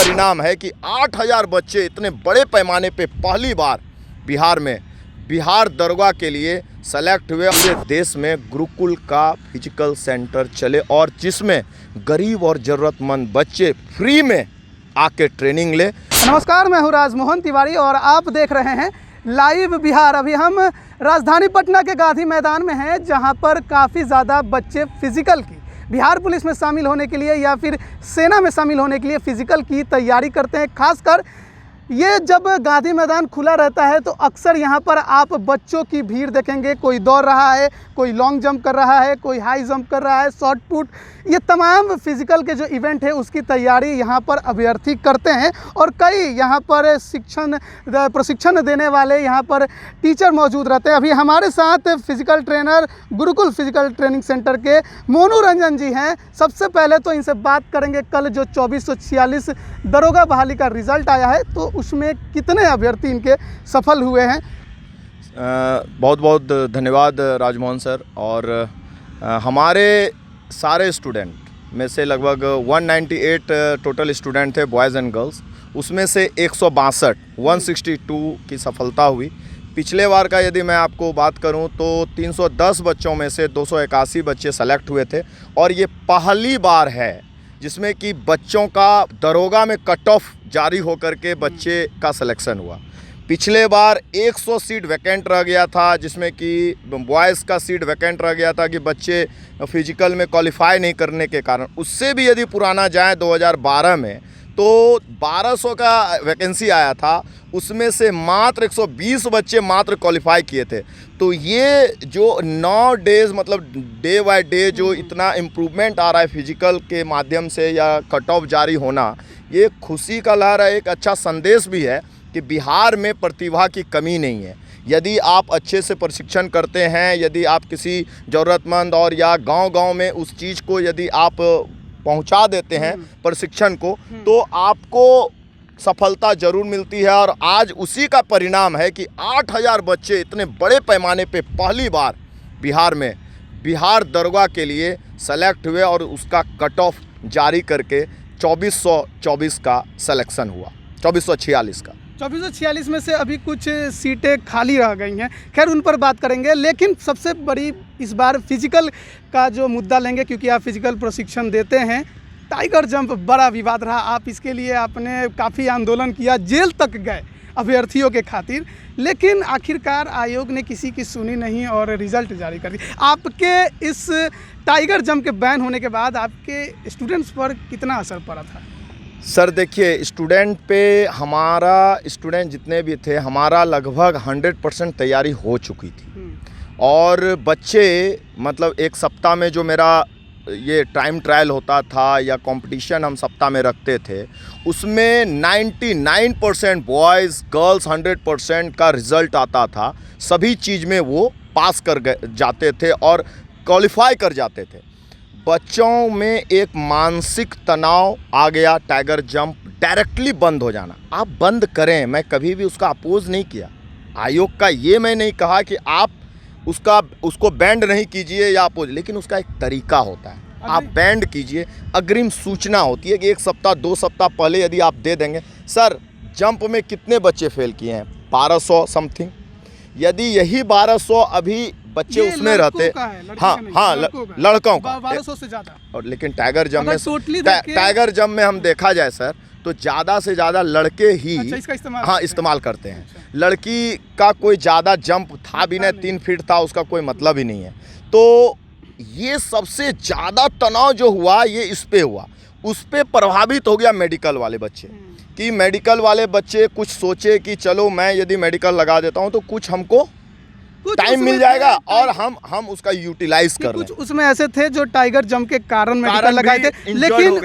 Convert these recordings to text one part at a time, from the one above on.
परिणाम है कि 8000 बच्चे इतने बड़े पैमाने पे पहली बार बिहार में बिहार दरोगा के लिए सेलेक्ट हुए। पूरे देश में गुरुकुल का फिजिकल सेंटर चले और जिसमें गरीब और ज़रूरतमंद बच्चे फ्री में आके ट्रेनिंग ले। नमस्कार, मैं हूँ राजमोहन तिवारी और आप देख रहे हैं लाइव बिहार। अभी हम राजधानी पटना के गांधी मैदान में हैं, जहां पर काफ़ी ज़्यादा बच्चे फिजिकल की बिहार पुलिस में शामिल होने के लिए या फिर सेना में शामिल होने के लिए फ़िज़िकल की तैयारी करते हैं। खासकर ये जब गांधी मैदान खुला रहता है तो अक्सर यहाँ पर आप बच्चों की भीड़ देखेंगे। कोई दौड़ रहा है, कोई लॉन्ग जंप कर रहा है, कोई हाई जंप कर रहा है, शॉर्ट पुट, ये तमाम फिज़िकल के जो इवेंट है उसकी तैयारी यहाँ पर अभ्यर्थी करते हैं। और कई यहाँ पर प्रशिक्षण देने वाले यहाँ पर टीचर मौजूद रहते हैं। अभी हमारे साथ physical trainer Gurukul physical training centre के मोनू रंजन जी हैं। सबसे पहले तो इनसे बात करेंगे, कल जो 2446 दरोगा बहाली का रिज़ल्ट आया है तो उसमें कितने अभ्यर्थी इनके सफल हुए हैं। बहुत बहुत धन्यवाद राजमोहन सर। और हमारे सारे स्टूडेंट में से लगभग 198 टोटल स्टूडेंट थे, बॉयज़ एंड गर्ल्स। उसमें से 162 की सफलता हुई। पिछले बार का यदि मैं आपको बात करूं तो 310 बच्चों में से 281 बच्चे सेलेक्ट हुए थे। और ये पहली बार है जिसमें कि बच्चों का दरोगा में कट ऑफ जारी होकर के बच्चे का सिलेक्शन हुआ। पिछले बार 100 सीट वैकेंट रह गया था, जिसमें कि बॉयज़ का सीट वैकेंट रह गया था कि बच्चे फिजिकल में क्वालिफाई नहीं करने के कारण। उससे भी यदि पुराना जाए 2012 में तो 1200 का वैकेंसी आया था, उसमें से मात्र 120 बच्चे मात्र क्वालिफाई किए थे। तो ये जो 9 डेज़ मतलब डे बाय डे जो इतना इम्प्रूवमेंट आ रहा है फिजिकल के माध्यम से या कट ऑफ जारी होना, ये खुशी का लहर है। एक अच्छा संदेश भी है कि बिहार में प्रतिभा की कमी नहीं है। यदि आप अच्छे से प्रशिक्षण करते हैं, यदि आप किसी ज़रूरतमंद और या गांव-गांव में उस चीज़ को यदि आप पहुंचा देते हैं प्रशिक्षण को, तो आपको सफलता ज़रूर मिलती है। और आज उसी का परिणाम है कि 8000 बच्चे इतने बड़े पैमाने पे पहली बार बिहार में बिहार दरोगा के लिए सेलेक्ट हुए और उसका कट ऑफ जारी करके 2424 का सिलेक्शन हुआ, 2446 का। 2446 में से अभी कुछ सीटें खाली रह गई हैं, खैर उन पर बात करेंगे। लेकिन सबसे बड़ी इस बार फिजिकल का जो मुद्दा लेंगे, क्योंकि आप फिजिकल प्रशिक्षण देते हैं। टाइगर जंप बड़ा विवाद रहा, आप इसके लिए आपने काफ़ी आंदोलन किया, जेल तक गए अभ्यर्थियों के खातिर, लेकिन आखिरकार आयोग ने किसी की सुनी नहीं और रिज़ल्ट जारी कर दी। आपके इस टाइगर जंप के बैन होने के बाद आपके स्टूडेंट्स पर कितना असर पड़ा था? सर देखिए, स्टूडेंट पे हमारा स्टूडेंट जितने भी थे, हमारा लगभग 100% तैयारी हो चुकी थी। और बच्चे मतलब एक सप्ताह में जो मेरा ये टाइम ट्रायल होता था या कंपटीशन हम सप्ताह में रखते थे, उसमें 99% बॉयज़ गर्ल्स 100% का रिज़ल्ट आता था। सभी चीज़ में वो पास कर जाते थे और क्वालिफाई कर जाते थे। बच्चों में एक मानसिक तनाव आ गया, टाइगर जंप डायरेक्टली बंद हो जाना। आप बंद करें, मैं कभी भी उसका अपोज नहीं किया। आयोग का ये मैं नहीं कहा कि आप उसको बैंड नहीं कीजिए या अपोज, लेकिन उसका एक तरीका होता है। आप बैंड कीजिए, अग्रिम सूचना होती है कि 1 सप्ताह 2 सप्ताह पहले यदि आप दे देंगे। सर जंप में कितने बच्चे फेल किए हैं? 1200 समथिंग। यदि यही 1200 अभी बच्चे उसमें रहते, हाँ लड़कों का 1200 से ज़्यादा। और लेकिन टाइगर जंप में हम देखा जाए सर तो ज़्यादा से ज़्यादा लड़के ही इसका इस्तेमाल इस्तेमाल करते हैं। लड़की का कोई ज़्यादा जंप था भी नहीं, 3 फीट था, उसका कोई मतलब ही नहीं है। तो ये सबसे ज़्यादा तनाव जो हुआ ये इस पे हुआ, उस पे प्रभावित हो गया मेडिकल वाले बच्चे। कि मेडिकल वाले बच्चे कुछ सोचे कि चलो मैं यदि मेडिकल लगा देता हूँ तो कुछ हमको टाइम मिल जाएगा और हम उसका यूटिलाइज कर लें। कुछ उसमें ऐसे थे जो टाइगर जंप के कारण मेडिकल लगाए थे, लेकिन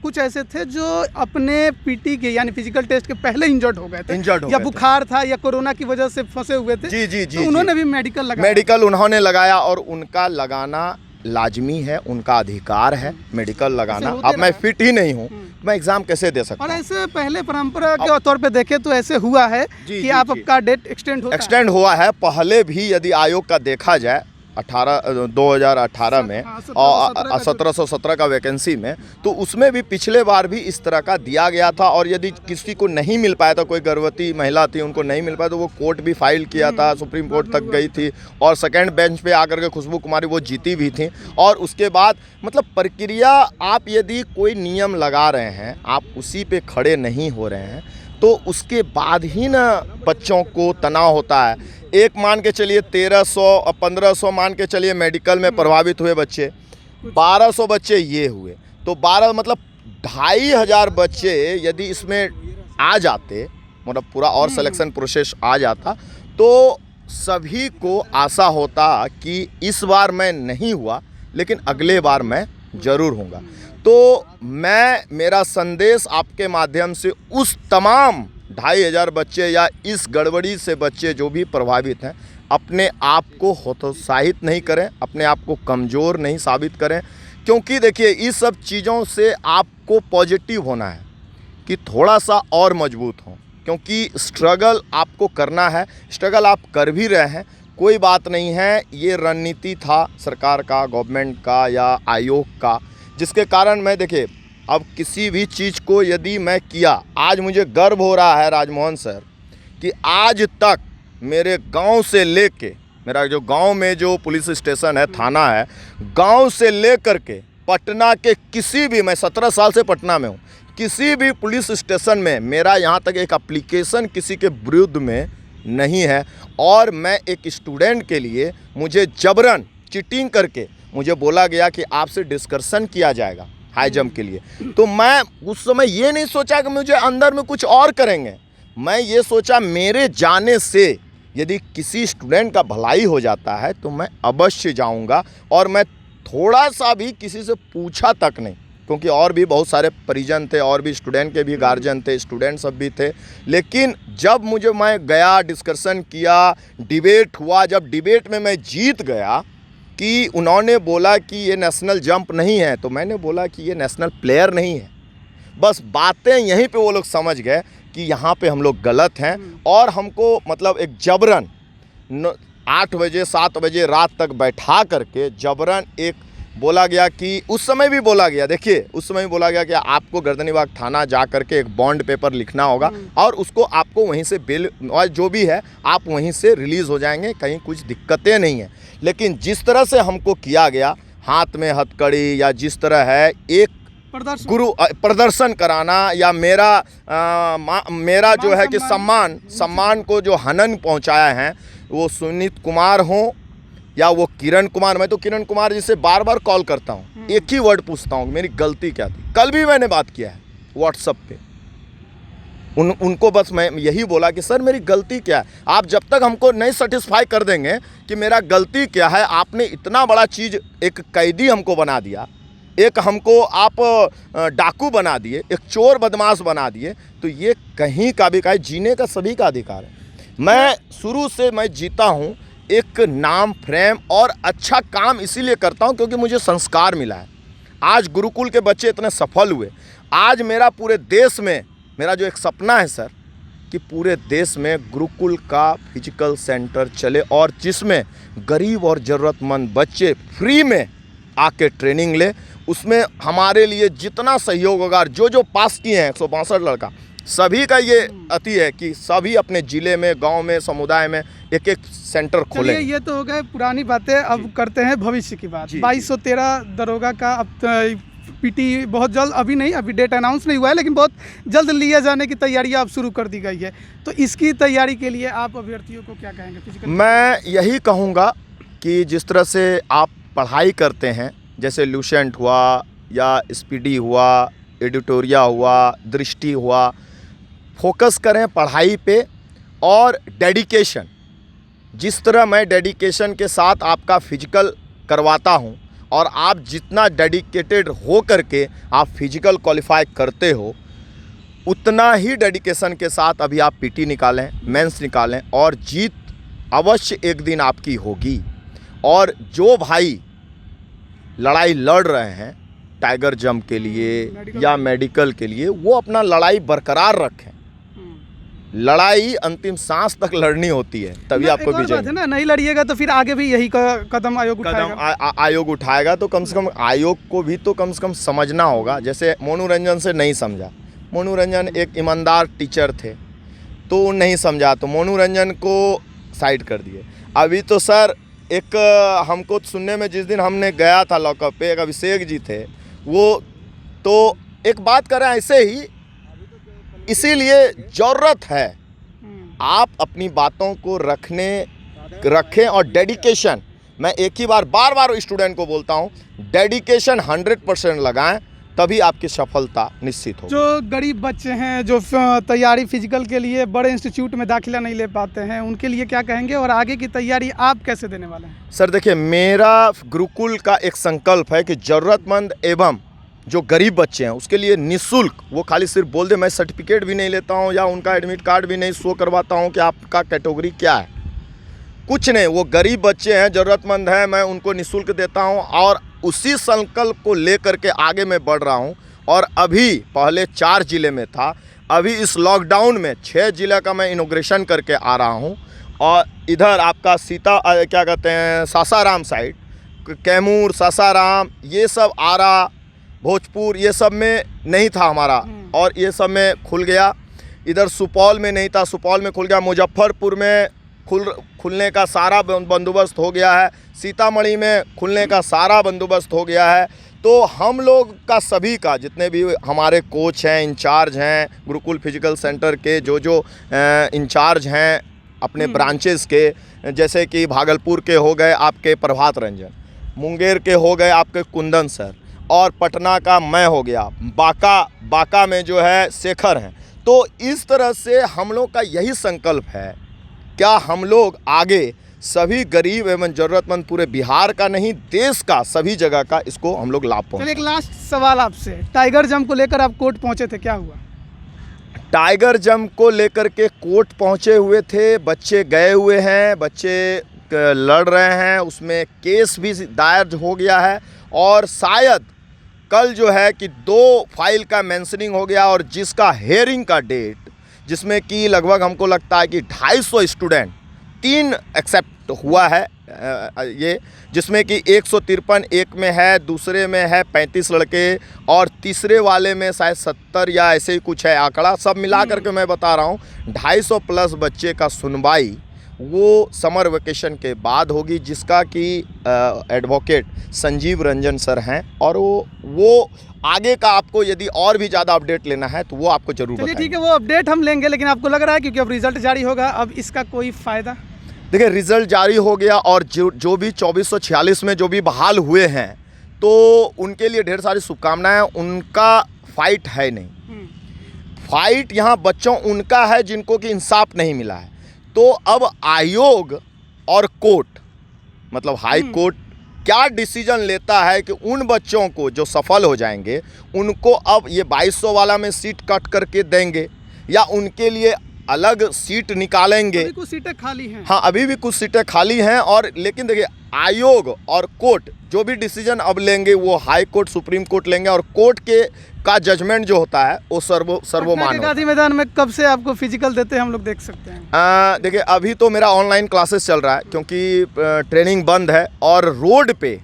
कुछ ऐसे थे जो अपने पीटी के यानी फिजिकल टेस्ट के पहले इंजर्ड हो गए थे, या बुखार था या कोरोना की वजह से फंसे हुए थे। जी, तो उन्होंने भी मेडिकल उन्होंने लगाया और उनका लगाना लाजमी है, उनका अधिकार है मेडिकल लगाना। अब मैं फिट ही नहीं हूँ, मैं एग्जाम कैसे दे सकता हूँ? और ऐसे पहले परंपरा के तौर पे देखे तो ऐसे हुआ है कि आपका डेट एक्सटेंड हुआ है। पहले भी यदि आयोग का देखा जाए, 2018 में हाँ, और 1717 का वैकेंसी में, तो उसमें भी पिछले बार भी इस तरह का दिया गया था। और यदि किसी को नहीं मिल पाया था, कोई गर्भवती महिला थी उनको नहीं मिल पाया, तो वो कोर्ट भी फाइल किया था, सुप्रीम कोर्ट तक गई थी और सेकंड बेंच पे आकर के खुशबू कुमारी वो जीती भी थी। और उसके बाद मतलब प्रक्रिया, आप यदि कोई नियम लगा रहे हैं, आप उसी पे खड़े नहीं हो रहे हैं, तो उसके बाद ही ना बच्चों को तनाव होता है। एक मान के चलिए 1300 और 1500 मान के चलिए मेडिकल में प्रभावित हुए बच्चे, 1200 बच्चे ये हुए, तो 12 मतलब 2500 बच्चे यदि इसमें आ जाते, मतलब पूरा और सिलेक्शन प्रोसेस आ जाता, तो सभी को आशा होता कि इस बार मैं नहीं हुआ लेकिन अगले बार मैं ज़रूर हूँगा। तो मेरा संदेश आपके माध्यम से उस तमाम 2500 बच्चे या इस गड़बड़ी से बच्चे जो भी प्रभावित हैं, अपने आप को हतोत्साहित नहीं करें, अपने आप को कमज़ोर नहीं साबित करें, क्योंकि देखिए इस सब चीज़ों से आपको पॉजिटिव होना है कि थोड़ा सा और मजबूत हों, क्योंकि स्ट्रगल आपको करना है, स्ट्रगल आप कर भी रहे हैं, कोई बात नहीं है। ये रणनीति था सरकार का, गवर्नमेंट का या आयोग का, जिसके कारण मैं देखिए अब किसी भी चीज़ को यदि मैं किया, आज मुझे गर्व हो रहा है राजमोहन सर कि आज तक मेरे गांव से लेके, मेरा जो गांव में जो पुलिस स्टेशन है, थाना है, गांव से लेकर के पटना के किसी भी, मैं 17 साल से पटना में हूँ, किसी भी पुलिस स्टेशन में मेरा यहाँ तक एक एप्लीकेशन किसी के विरुद्ध में नहीं है। और मैं एक स्टूडेंट के लिए मुझे जबरन चीटिंग करके मुझे बोला गया कि आपसे डिस्कशन किया जाएगा हाई जंप के लिए, तो मैं उस समय ये नहीं सोचा कि मुझे अंदर में कुछ और करेंगे, मैं ये सोचा मेरे जाने से यदि किसी स्टूडेंट का भलाई हो जाता है तो मैं अवश्य जाऊंगा। और मैं थोड़ा सा भी किसी से पूछा तक नहीं, क्योंकि और भी बहुत सारे परिजन थे और भी स्टूडेंट के भी गार्जियन थे, स्टूडेंट सब भी थे, लेकिन जब मैं गया, डिस्कशन किया, डिबेट हुआ, जब डिबेट में मैं जीत गया कि उन्होंने बोला कि ये नेशनल जंप नहीं है, तो मैंने बोला कि ये नेशनल प्लेयर नहीं है। बस बातें यहीं पे वो लोग समझ गए कि यहाँ पे हम लोग गलत हैं, और हमको मतलब एक जबरन 8 बजे 7 बजे रात तक बैठा करके जबरन एक बोला गया कि उस समय भी बोला गया, देखिए उस समय भी बोला गया कि आपको गर्दनीबाग थाना जा करके एक बॉन्ड पेपर लिखना होगा और उसको आपको वहीं से बिल और जो भी है आप वहीं से रिलीज़ हो जाएंगे, कहीं कुछ दिक्कतें नहीं हैं। लेकिन जिस तरह से हमको किया गया, हाथ में हथकड़ी या जिस तरह है एक प्रदर्शन कराना, या मेरा जो है कि सम्मान को जो हनन पहुंचाया है, वो सुनीत कुमार हो या वो किरण कुमार, मैं तो किरण कुमार जी से बार बार कॉल करता हूँ, एक ही वर्ड पूछता हूँ मेरी गलती क्या थी। कल भी मैंने बात किया है व्हाट्सएप पे, उनको बस मैं यही बोला कि सर मेरी गलती क्या है, आप जब तक हमको नहीं सेटिस्फाई कर देंगे कि मेरा गलती क्या है, आपने इतना बड़ा चीज़, एक कैदी हमको बना दिया, एक हमको आप डाकू बना दिए, एक चोर बदमाश बना दिए, तो ये कहीं का भी जीने का सभी का अधिकार है। मैं शुरू से मैं जीता हूँ, एक नाम फ्रेम और अच्छा काम इसीलिए करता हूँ क्योंकि मुझे संस्कार मिला है। आज गुरुकुल के बच्चे इतने सफल हुए, आज मेरा पूरे देश में मेरा जो एक सपना है सर कि पूरे देश में गुरुकुल का फिजिकल सेंटर चले और जिसमें गरीब और ज़रूरतमंद बच्चे फ्री में आके ट्रेनिंग ले, उसमें हमारे लिए जितना सहयोग होगा, जो पास किए हैं 162 लड़का, सभी का ये अति है कि सभी अपने ज़िले में, गांव में, समुदाय में एक एक सेंटर खोलें। ये तो हो गए पुरानी बातें, अब करते हैं भविष्य की बात। 2213 दरोगा का अब पीटी बहुत जल्द, अभी नहीं, अभी डेट अनाउंस नहीं हुआ है, लेकिन बहुत जल्द लिया जाने की तैयारियां अब शुरू कर दी गई है, तो इसकी तैयारी के लिए आप अभ्यर्थियों को क्या कहेंगे फिजिकल? मैं यही कहूँगा कि जिस तरह से आप पढ़ाई करते हैं, जैसे लूसेंट हुआ या स्पीडी हुआ, एडिटोरिया हुआ, दृष्टि हुआ, फोकस करें पढ़ाई पे और डेडिकेशन। जिस तरह मैं डेडिकेशन के साथ आपका फिजिकल करवाता हूं और आप जितना डेडिकेटेड हो करके आप फिजिकल क्वालिफाई करते हो, उतना ही डेडिकेशन के साथ अभी आप पीटी निकालें, मेंस निकालें, और जीत अवश्य एक दिन आपकी होगी। और जो भाई लड़ाई लड़ रहे हैं टाइगर जंप के लिए या मेडिकल के लिए, वो अपना लड़ाई बरकरार रखें। लड़ाई अंतिम सांस तक लड़नी होती है, तभी ना, आपको एक और विजय बात है ना, नहीं लड़िएगा तो फिर आगे भी यही कदम आयोग उठाएगा। आयोग उठाएगा। तो कम से कम आयोग को भी तो कम से कम समझना होगा। जैसे मोनू रंजन से नहीं समझा, मोनू रंजन एक ईमानदार टीचर थे तो नहीं समझा, तो मोनू रंजन को साइड कर दिए। अभी तो सर एक हमको सुनने में, जिस दिन हमने गया था लॉकअप पे, एक अभिषेक जी थे, वो तो एक बात करें ऐसे ही, इसीलिए ज़रूरत है आप अपनी बातों को रखें और डेडिकेशन, मैं एक ही बार बार बार स्टूडेंट को बोलता हूँ, डेडिकेशन 100% लगाएं, तभी आपकी सफलता निश्चित हो। जो गरीब बच्चे हैं जो तैयारी फिजिकल के लिए बड़े इंस्टीट्यूट में दाखिला नहीं ले पाते हैं, उनके लिए क्या कहेंगे और आगे की तैयारी आप कैसे देने वाले हैं? सर देखिए, मेरा गुरुकुल का एक संकल्प है कि ज़रूरतमंद एवं जो गरीब बच्चे हैं उसके लिए निःशुल्क, वो खाली सिर्फ बोल दे, मैं सर्टिफिकेट भी नहीं लेता हूँ या उनका एडमिट कार्ड भी नहीं शो करवाता हूँ कि आपका कैटेगरी क्या है, कुछ नहीं, वो गरीब बच्चे हैं, ज़रूरतमंद हैं, मैं उनको निःशुल्क देता हूँ और उसी संकल्प को लेकर के आगे मैं बढ़ रहा हूँ। और अभी पहले 4 ज़िले में था, अभी इस लॉकडाउन में 6 ज़िले का मैं इनॉग्रेशन करके आ रहा हूँ। और इधर आपका क्या कहते हैं, सासाराम साइड, कैमूर, सासाराम, ये सब आरा, भोजपुर, ये सब में नहीं था हमारा और ये सब में खुल गया। इधर सुपौल में नहीं था, सुपौल में खुल गया। मुजफ्फरपुर में खुलने का सारा बंदोबस्त हो गया है। सीतामढ़ी में खुलने का सारा बंदोबस्त हो गया है। तो हम लोग का सभी का, जितने भी हमारे कोच हैं, इंचार्ज हैं, गुरुकुल फिजिकल सेंटर के जो इंचार्ज हैं अपने ब्रांचेस के, जैसे कि भागलपुर के हो गए आपके प्रभात रंजन, मुंगेर के हो गए आपके कुंदन सर, और पटना का मैं हो गया, बाका में जो है शेखर हैं। तो इस तरह से हम लोग का यही संकल्प है, क्या हम लोग आगे सभी गरीब एवं ज़रूरतमंद पूरे बिहार का नहीं, देश का सभी जगह का इसको हम लोग लाभ पहुँचे। एक लास्ट सवाल आपसे, टाइगर जंप को लेकर आप कोर्ट पहुंचे थे, क्या हुआ? टाइगर जंप को लेकर के कोर्ट पहुंचे हुए थे, बच्चे गए हुए हैं, बच्चे लड़ रहे हैं, उसमें केस भी दायर हो गया है और शायद कल जो है कि 2 फाइल का मेंशनिंग हो गया और जिसका हेयरिंग का डेट, जिसमें कि लगभग हमको लगता है कि 250 स्टूडेंट, 3 एक्सेप्ट हुआ है ये, जिसमें कि 153 एक में है, दूसरे में है 35 लड़के और तीसरे वाले में शायद 70 या ऐसे ही कुछ है आंकड़ा। सब मिला करके मैं बता रहा हूँ 250 प्लस बच्चे का सुनवाई वो समर वेकेशन के बाद होगी, जिसका कि एडवोकेट संजीव रंजन सर हैं और वो आगे का आपको यदि और भी ज़्यादा अपडेट लेना है तो वो आपको जरूर बताएंगे। ठीक है, वो अपडेट हम लेंगे, लेकिन आपको लग रहा है क्योंकि अब रिजल्ट जारी होगा, अब इसका कोई फ़ायदा? देखिए, रिजल्ट जारी हो गया और जो भी 2446 में जो भी बहाल हुए हैं तो उनके लिए ढेर सारी शुभकामनाएं। उनका फाइट है नहीं, फाइट यहाँ बच्चों उनका है जिनको कि इंसाफ नहीं मिला है। तो अब आयोग और कोर्ट, मतलब हाई कोर्ट क्या डिसीजन लेता है कि उन बच्चों को जो सफल हो जाएंगे उनको अब ये 2200 वाला में सीट कट करके देंगे या उनके लिए अलग सीट निकालेंगे। अभी कुछ सीटें खाली हैं। हाँ, अभी भी कुछ सीटें खाली हैं। और लेकिन देखिए, आयोग और कोर्ट जो भी डिसीजन अब लेंगे वो हाई कोर्ट, सुप्रीम कोर्ट लेंगे और कोर्ट के का जजमेंट जो होता है वो सर्वमान्य। गांधी मैदान में कब से आपको फिजिकल देते हैं हम लोग देख सकते हैं? देखिए, अभी तो मेरा ऑनलाइन क्लासेस चल रहा है क्योंकि ट्रेनिंग बंद है और रोड पे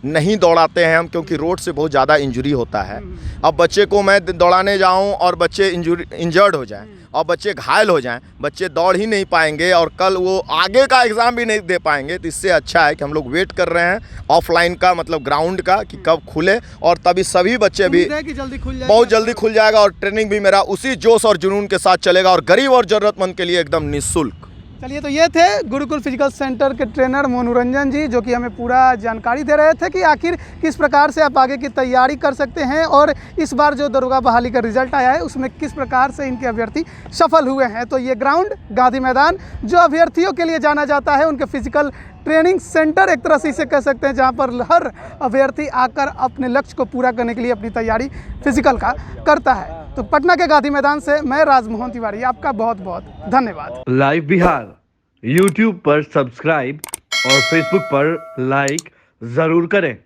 नहीं दौड़ाते हैं हम क्योंकि रोड से बहुत ज़्यादा इंजरी होता है। अब बच्चे को मैं दौड़ाने जाऊं और बच्चे इंजर्ड हो जाएं और बच्चे घायल हो जाएं, बच्चे दौड़ ही नहीं पाएंगे और कल वो आगे का एग्ज़ाम भी नहीं दे पाएंगे। तो इससे अच्छा है कि हम लोग वेट कर रहे हैं ऑफलाइन का, मतलब ग्राउंड का, कि कब खुले और तभी सभी बच्चे भी जल्दी खुल जाएगा, बहुत जल्दी खुल जाएगा और ट्रेनिंग भी मेरा उसी जोश और जुनून के साथ चलेगा और गरीब और ज़रूरतमंद के लिए एकदम निःशुल्क। चलिए, तो ये थे गुरुकुल फिजिकल सेंटर के ट्रेनर मोनू रंजन जी, जो कि हमें पूरा जानकारी दे रहे थे कि आखिर किस प्रकार से आप आगे की तैयारी कर सकते हैं और इस बार जो दरोगा बहाली का रिजल्ट आया है उसमें किस प्रकार से इनके अभ्यर्थी सफल हुए हैं। तो ये ग्राउंड गांधी मैदान जो अभ्यर्थियों के लिए जाना जाता है, उनके फिजिकल ट्रेनिंग सेंटर एक तरह से इसे कह सकते हैं, जहां पर हर अभ्यर्थी आकर अपने लक्ष्य को पूरा करने के लिए अपनी तैयारी फिजिकल का करता है। तो पटना के गांधी मैदान से मैं राजमोहन तिवारी, आपका बहुत बहुत धन्यवाद। लाइव बिहार यूट्यूब पर सब्सक्राइब और फेसबुक पर लाइक जरूर करें।